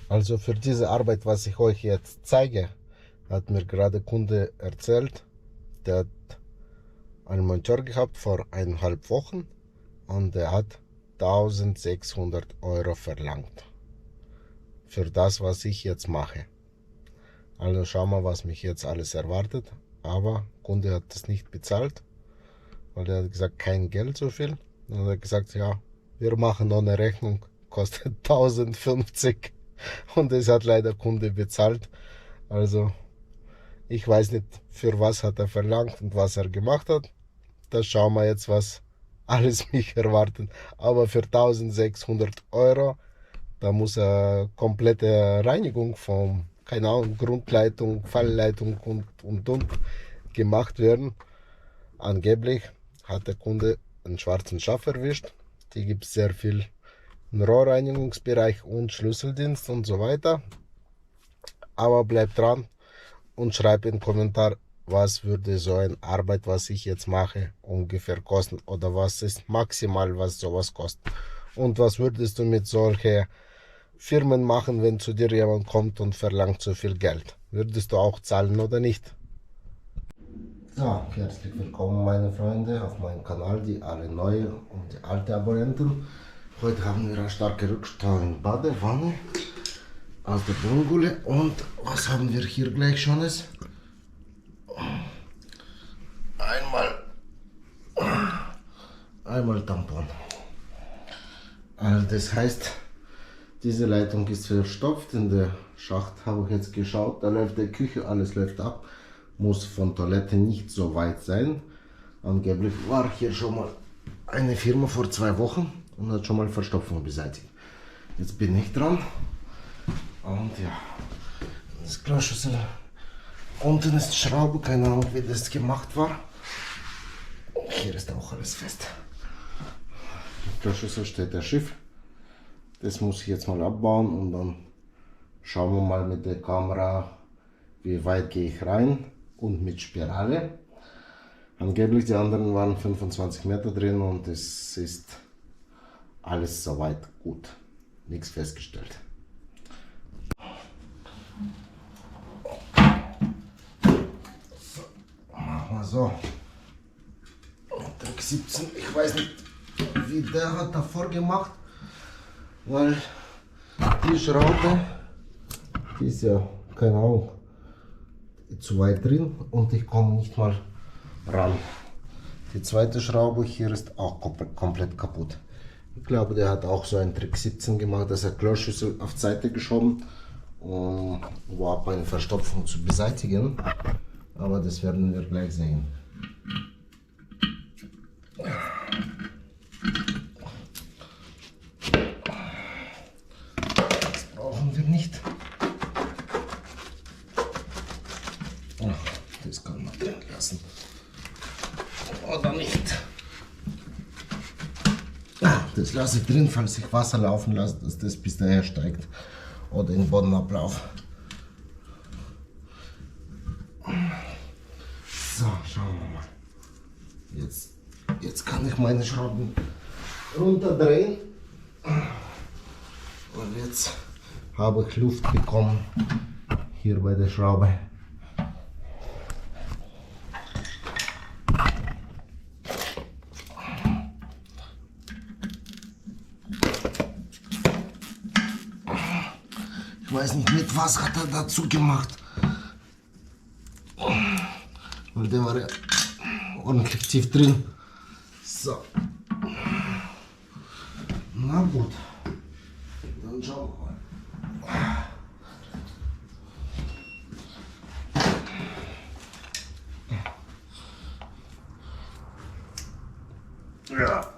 Also für diese Arbeit, was ich euch jetzt zeige, hat mir gerade Kunde erzählt, der hat einen Monteur gehabt vor 1,5 Wochen und der hat 1600 Euro verlangt für das, was ich jetzt mache. Also schauen wir, was mich jetzt alles erwartet. Aber Kunde hat das nicht bezahlt, weil er hat gesagt, kein Geld so viel. Und er hat gesagt, ja, wir machen noch eine Rechnung, kostet 1050. Und das hat leider Kunde bezahlt. Also ich weiß nicht, für was hat er verlangt und was er gemacht hat. Da schauen wir jetzt, was alles mich erwartet. Aber für 1600 Euro, da muss er komplette Reinigung von, keine Ahnung, Grundleitung, Fallleitung und gemacht werden. Angeblich hat der Kunde einen schwarzen Schaf erwischt. Die gibt es sehr viel im Rohrreinigungsbereich und Schlüsseldienst und so weiter. Aber bleibt dran und schreibt in den Kommentar, was würde so eine Arbeit, was ich jetzt mache, ungefähr kosten oder was ist maximal, was sowas kostet. Und was würdest du mit solchen Firmen machen, wenn zu dir jemand kommt und verlangt so viel Geld? Würdest du auch zahlen oder nicht? So, herzlich willkommen meine Freunde auf meinem Kanal, die alle neue und die alte Abonnenten. Heute haben wir eine starke Rückstau in Badewanne aus der Bungule. Und was haben wir hier gleich schon? Einmal Tampon. Also das heißt, diese Leitung ist verstopft. In der Schacht habe ich jetzt geschaut, da läuft die Küche, alles läuft ab. Muss von Toilette nicht so weit sein. Angeblich war hier schon mal eine Firma vor 2 Wochen und hat schon mal Verstopfung beseitigt. Jetzt bin ich dran. Und ja, das Kloschüssel. Unten ist Schraube, keine Ahnung wie das gemacht war. Hier ist auch alles fest. Im Kloschüssel steht der Schiff. Das muss ich jetzt mal abbauen und dann schauen wir mal mit der Kamera, wie weit gehe ich rein und mit Spirale. Angeblich die anderen waren 25 Meter drin und es ist alles soweit gut. Nichts festgestellt. So, machen wir so. Trick 17, ich weiß nicht, wie der hat davor gemacht, weil die Schraube, die ist ja, keine Ahnung, zu weit drin und ich komme nicht mal ran. Die zweite Schraube hier ist auch komplett kaputt. Ich glaube, der hat auch so einen Trick 17 gemacht, dass er Kloschüssel auf die Seite geschoben, um überhaupt eine Verstopfung zu beseitigen. Aber das werden wir gleich sehen. Das brauchen wir nicht. Das kann man drin lassen. Oder nicht. Das lasse ich drin, falls ich Wasser laufen lasse, dass das bis daher steigt. Oder in Bodenablauf. So, schauen wir mal. Jetzt kann ich meine Schrauben runterdrehen. Und jetzt habe ich Luft bekommen hier bei der Schraube. Ich weiß nicht, mit was hat er dazu gemacht. Weil der war ja ordentlich tief drin. So. Na gut. Dann schauen wir mal. Ja.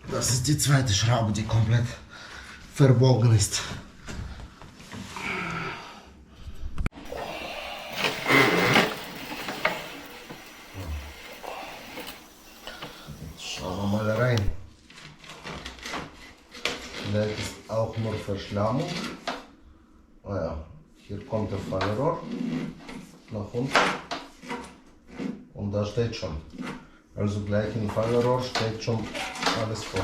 Das ist die zweite Schraube, die komplett verbogen ist. Schauen wir mal rein. Vielleicht ist auch nur Verschlammung. Naja, hier kommt der Fallrohr nach unten und da steht schon. Also gleich im Fallrohr steht schon alles vor.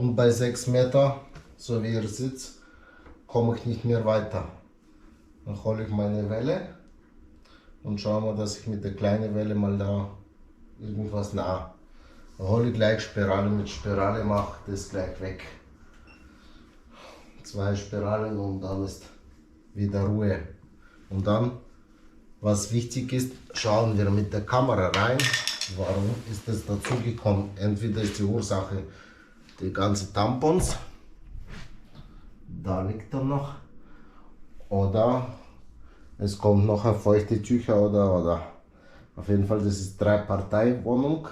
Und bei 6 Meter, so wie ihr sitzt, komme ich nicht mehr weiter. Dann hole ich meine Welle und schaue mal, dass ich mit der kleinen Welle mal da irgendwas nah. Dann hole ich gleich Spirale, mit Spirale mache das gleich weg. 2 Spiralen und dann ist wieder Ruhe. Und dann, was wichtig ist, schauen wir mit der Kamera rein, warum ist es dazu gekommen. Entweder ist die Ursache die ganzen Tampons, da liegt er noch, oder es kommt noch eine feuchte Tücher oder. Auf jeden Fall, das ist 3-Partei-Wohnung.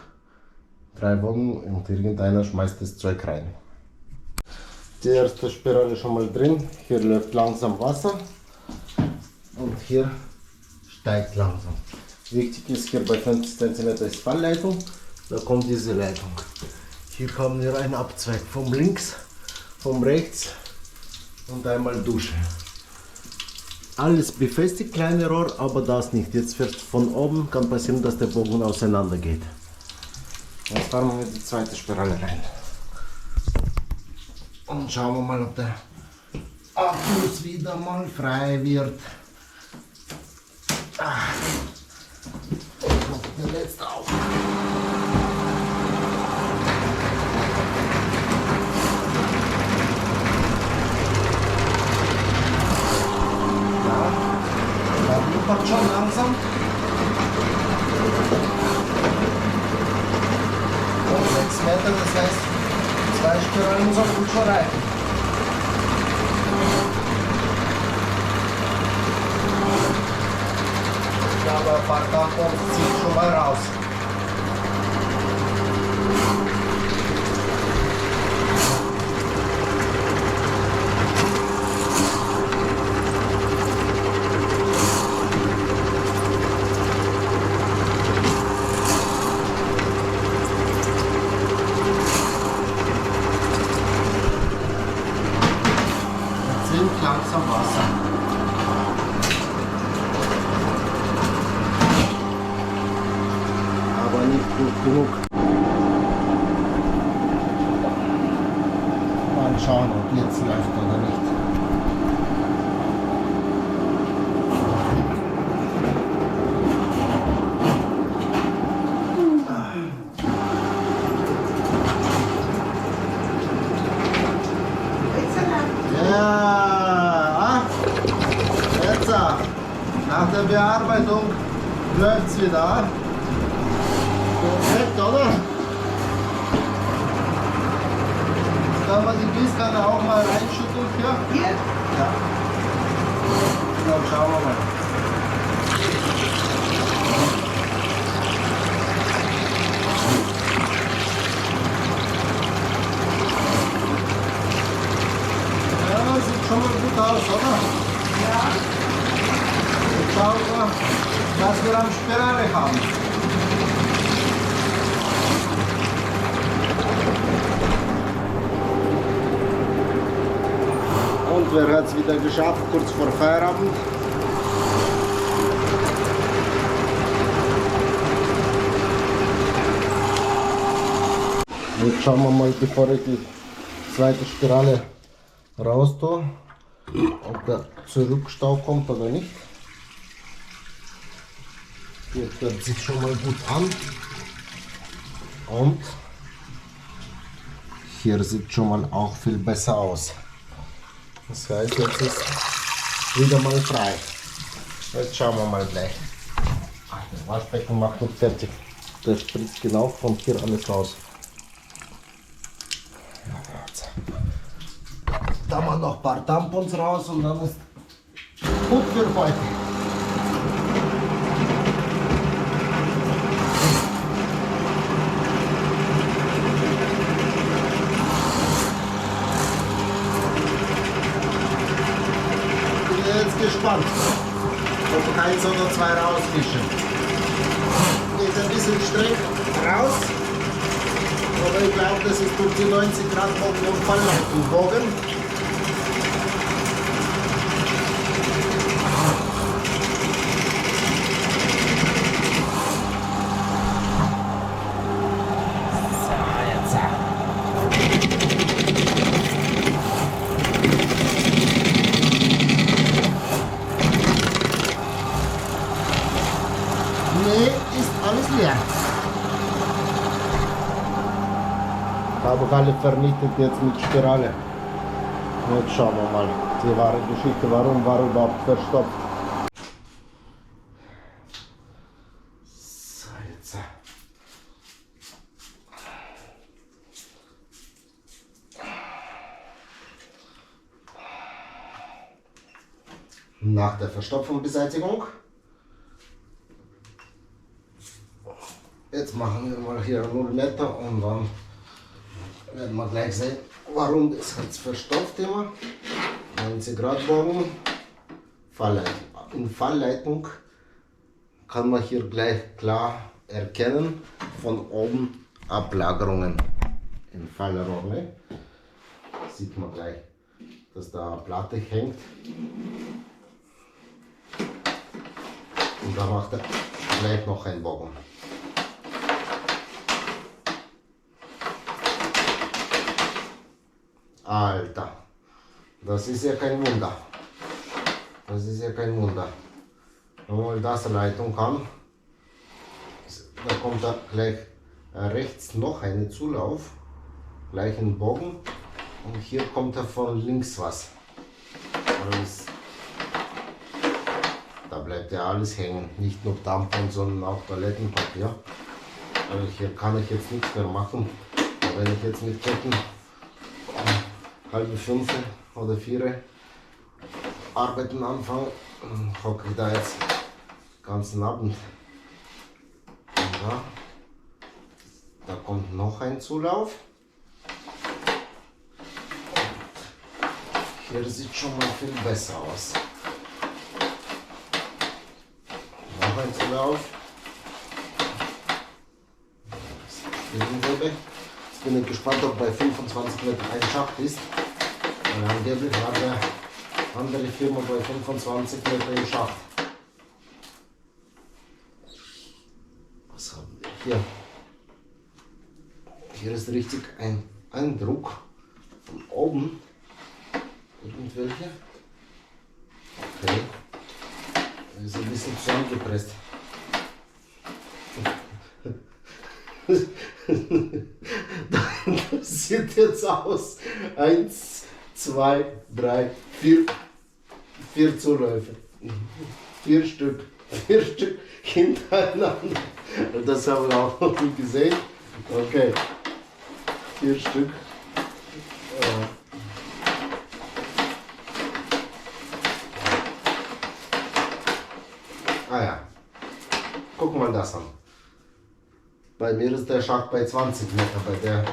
3 Wohnungen und irgendeiner schmeißt das Zeug rein. Die erste Spirale schon mal drin. Hier läuft langsam Wasser und hier steigt langsam. Wichtig ist hier bei 50 cm ist Fallleitung. Da kommt diese Leitung. Hier kommen wir einen Abzweig vom links, vom rechts und einmal Dusche. Alles befestigt, kleine Rohr, aber das nicht. Jetzt wird von oben, kann passieren, dass der Bogen auseinander geht. Jetzt fahren wir mit die zweite Spirale rein. Und schauen wir mal, ob der Abfluss wieder mal frei wird. Der letzte auch. Ja, blubbert schon langsam. Und 6 Meter, das heißt, 2 Spiralen sollten schon reichen. Ich glaube, ein paar Tampons zieht schon mal raus. Langsam Wasser. Aber nicht gut genug. Mal schauen, ob jetzt läuft oder nicht. Nach der Bearbeitung läuft es wieder. Perfekt, oder? Kann man die Gießkanne auch mal reinschütteln hier? Hier? Ja. Dann schauen wir mal. Ja, sieht schon mal gut aus, oder? Ja. Schauen wir, was wir am Spirale haben. Und wer hat es wieder geschafft, kurz vor Feierabend? Jetzt schauen wir mal, bevor ich die zweite Spirale raus tue, ob der Zurückstau kommt oder nicht. Hier hört sich schon mal gut an und hier sieht schon mal auch viel besser aus. Das heißt, jetzt ist wieder mal frei. Jetzt schauen wir mal gleich. Das Waschbecken macht nicht fertig. Das spritzt genau von hier alles raus. Da mal noch ein paar Tampons raus und dann ist gut für heute. Gespannt, ob 1 oder 2 rausfischen. Geht ein bisschen streng raus, aber ich glaube, das ist durch die 90 Grad Bogen und Fallleitenbogen. habe ich alle vernichtet jetzt mit Spirale. Jetzt schauen wir mal die wahre Geschichte, warum war überhaupt verstopft. So, jetzt. Nach der Verstopfungsbeseitigung. Jetzt machen wir mal hier 0 Meter und dann werden wir gleich sehen, warum das jetzt verstopft immer. 90 Grad Bogen, Fallleitung. In Fallleitung kann man hier gleich klar erkennen, von oben Ablagerungen im Fallrohr. Ne? Sieht man gleich, dass da eine Platte hängt. Und da macht er gleich noch einen Bogen. Alter, das ist ja kein Wunder. Das ist ja kein Wunder. Wenn man das Leitung kann, da kommt da gleich rechts noch eine Zulauf, gleich ein Bogen und hier kommt da von links was. Alles, da bleibt ja alles hängen, nicht nur Tampon, sondern auch Toilettenpapier. Also hier kann ich jetzt nichts mehr machen. Aber wenn ich jetzt mit Ketten halbe 5 oder 4 Arbeiten anfange, hocke ich da jetzt den ganzen Abend. Und da kommt noch ein Zulauf. Hier sieht schon mal viel besser aus. Noch ein Zulauf. Jetzt bin ich gespannt, ob bei 25 Meter ein Schacht ist. Weil angeblich war der andere Firma bei 25 Meter im Schacht. Was haben wir hier? Hier ist richtig ein Eindruck von oben. Irgendwelche. Okay. Das ist ein bisschen zusammengepresst. Das sieht jetzt aus. 1, 2, 3, 4 Zuläufe. 4 Stück. 4 Stück hintereinander. Das haben wir auch noch nie gesehen. Okay. 4 Stück. Ah ja. Gucken wir das an. Bei mir ist der Schacht bei 20 Meter, bei der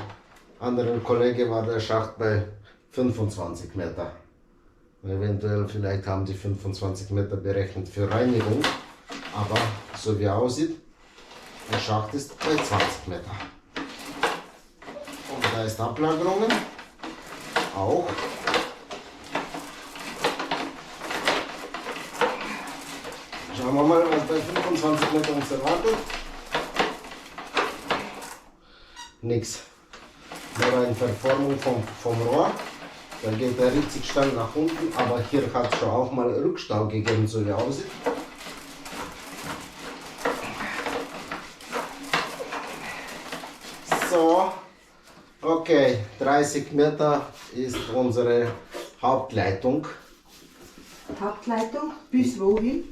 anderen Kollege war der Schacht bei 25 Meter. Eventuell, vielleicht haben die 25 Meter berechnet für Reinigung, aber so wie er aussieht, der Schacht ist bei 20 Meter. Und da ist Ablagerungen auch. Schauen wir mal, was bei 25 Meter uns erwartet. Nix. Nur eine Verformung vom Rohr. Da geht der richtig steil nach unten, aber hier hat es schon auch mal Rückstau gegeben, so wie er aussieht. So, okay, 30 Meter ist unsere Hauptleitung. Hauptleitung bis wohin?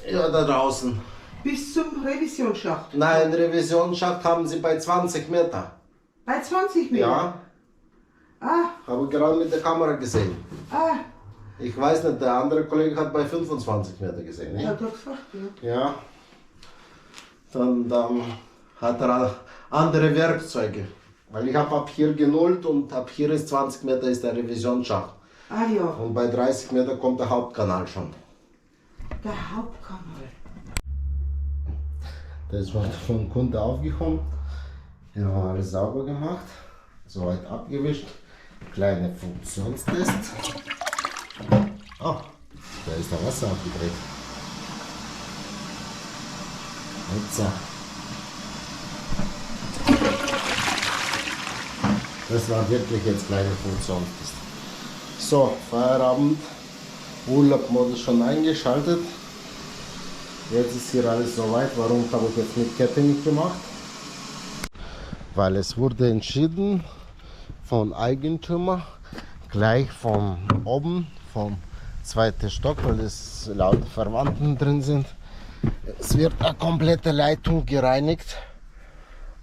Ja, da draußen. Bis zum Revisionsschacht. Nein, Revisionsschacht haben sie bei 20 Meter. Bei 20 Meter? Ja. Ah, Habe ich gerade mit der Kamera gesehen. ah. Ich weiß nicht, der andere Kollege hat bei 25 Meter gesehen. Ne? Ja, doch gesagt, ja. Ja. Dann hat er andere Werkzeuge. Weil ich habe ab hier genullt und ab hier ist 20 Meter ist der Revisionsschacht. Ah ja, Und bei 30 Meter kommt der Hauptkanal schon. der Hauptkanal. Der ist vom Kunde aufgekommen. Hier haben wir alles sauber gemacht. Soweit abgewischt. Kleiner Funktionstest. Oh, da ist der Wasser abgedreht. Jetzt. Das war wirklich jetzt kleine Funktionstest. So, Feierabend. Urlaubmodus schon eingeschaltet. Jetzt ist hier alles soweit. Warum habe ich jetzt mit Kette nicht gemacht? Weil es wurde entschieden, von Eigentümer, gleich von oben, vom zweiten Stock, weil es lauter Verwandten drin sind. Es wird eine komplette Leitung gereinigt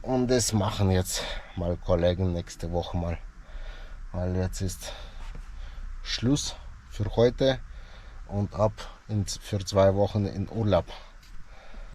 und das machen jetzt mal Kollegen nächste Woche mal, weil jetzt ist Schluss für heute und ab für 2 Wochen in Urlaub.